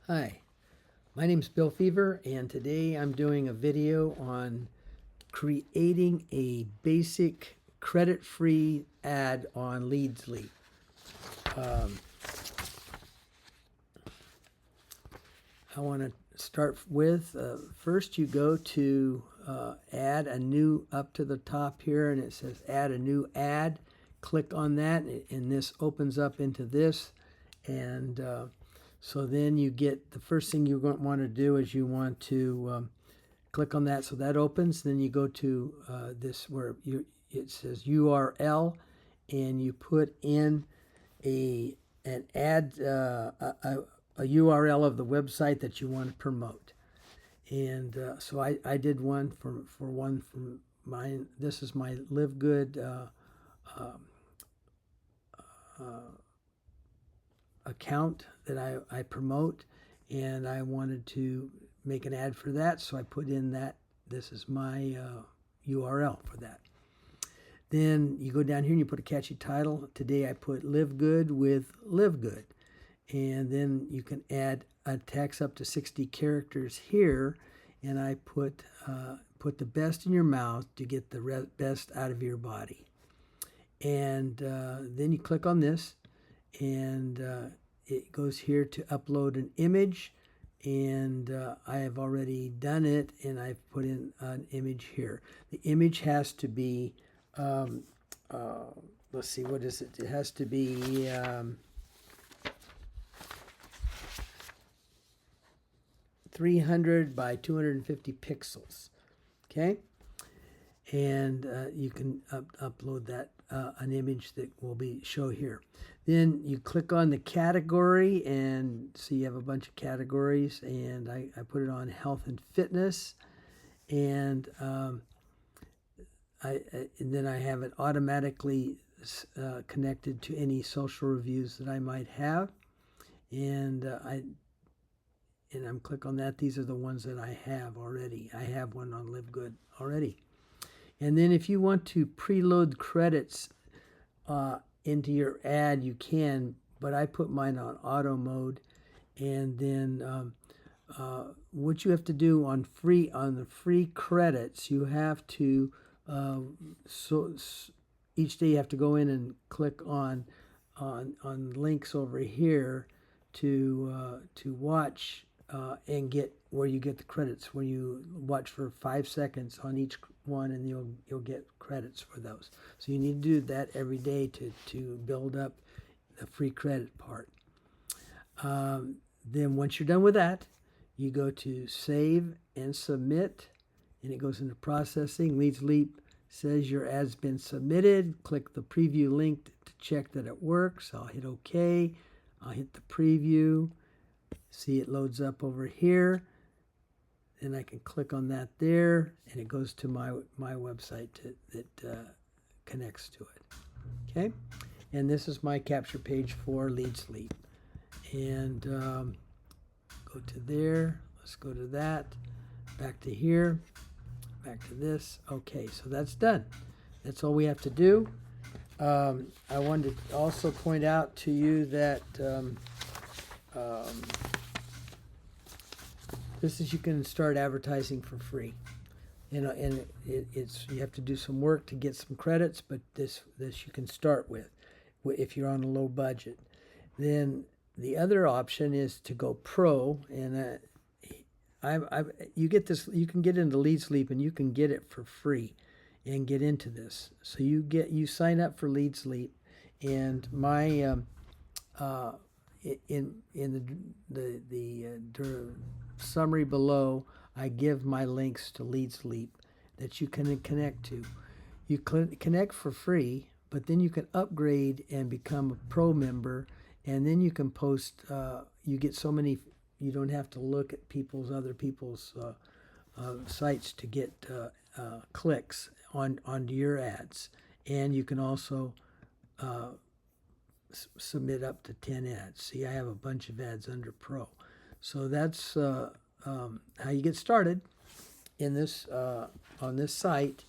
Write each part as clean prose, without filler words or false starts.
Hi, my name's Bill Fever, and today I'm doing a video on creating a basic credit-free ad on LeadsLeap. I want to start with, first you go to add a new, up to the top here, and it says add a new ad. Click on that, and this opens up into this, and so then you get, the first thing you want to do is you want to click on that, so that opens. Then you go to this where it says URL, and you put in an ad, a URL of the website that you want to promote. And so I did one for one from mine. This is my Live Good account that I promote, and I wanted to make an ad for that, so I put in that this is my URL for that. Then you go down here and you put a catchy title. Today I put Live Good with Live Good, and then you can add a text up to 60 characters here, and I put the best in your mouth to get the best out of your body. And then you click on this, and it goes here to upload an image, and I have already done it, and I've put in an image here. The image has to be let's see, what is it? It has to be 300 by 250 pixels. Okay, and you can upload that an image that will be show here. Then you click on the category, and so you have a bunch of categories, and I put it on health and fitness, and and then I have it automatically connected to any social reviews that I might have, and I'm click on that. These are the ones that I have already. I have one on Live Good already. And then if you want to preload credits into your ad, you can, but I put mine on auto mode. And then what you have to do on the free credits, you have to so each day you have to go in and click on links over here to watch and get where you get the credits, where you watch for 5 seconds on each one, and you'll get credits for those. So you need to do that every day to build up the free credit part. Then once you're done with that, you go to save and submit, and it goes into processing. LeadsLeap says your ad's been submitted. Click the preview link to check that it works. I'll hit OK. I'll hit the preview. See, it loads up over here. And I can click on that there, and it goes to my website that connects to it. Okay, and this is my capture page for LeadsLeap. And go to there. Let's go to that. Back to here. Back to this. Okay, so that's done. That's all we have to do. I wanted to also point out to you that this is, you can start advertising for free. You know, and it's you have to do some work to get some credits, but this you can start with if you're on a low budget. Then the other option is to go pro, and you get this. You can get into LeadsLeap, and you can get it for free, and get into this. So you sign up for LeadsLeap, and my in the summary below, I give my links to LeadsLeap that you can connect to. You connect for free, but then you can upgrade and become a pro member, and then you can post. You get so many. You don't have to look at other people's sites to get clicks onto your ads, and you can also submit up to 10 ads. See, I have a bunch of ads under Pro. So that's how you get started in this on this site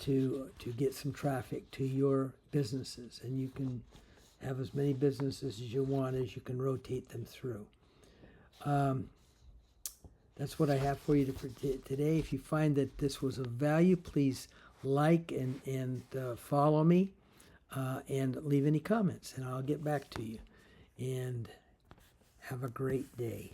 to get some traffic to your businesses, and you can have as many businesses as you want, as you can rotate them through. That's what I have for you today. If you find that this was of value, please like and follow me and leave any comments, and I'll get back to you. And have a great day.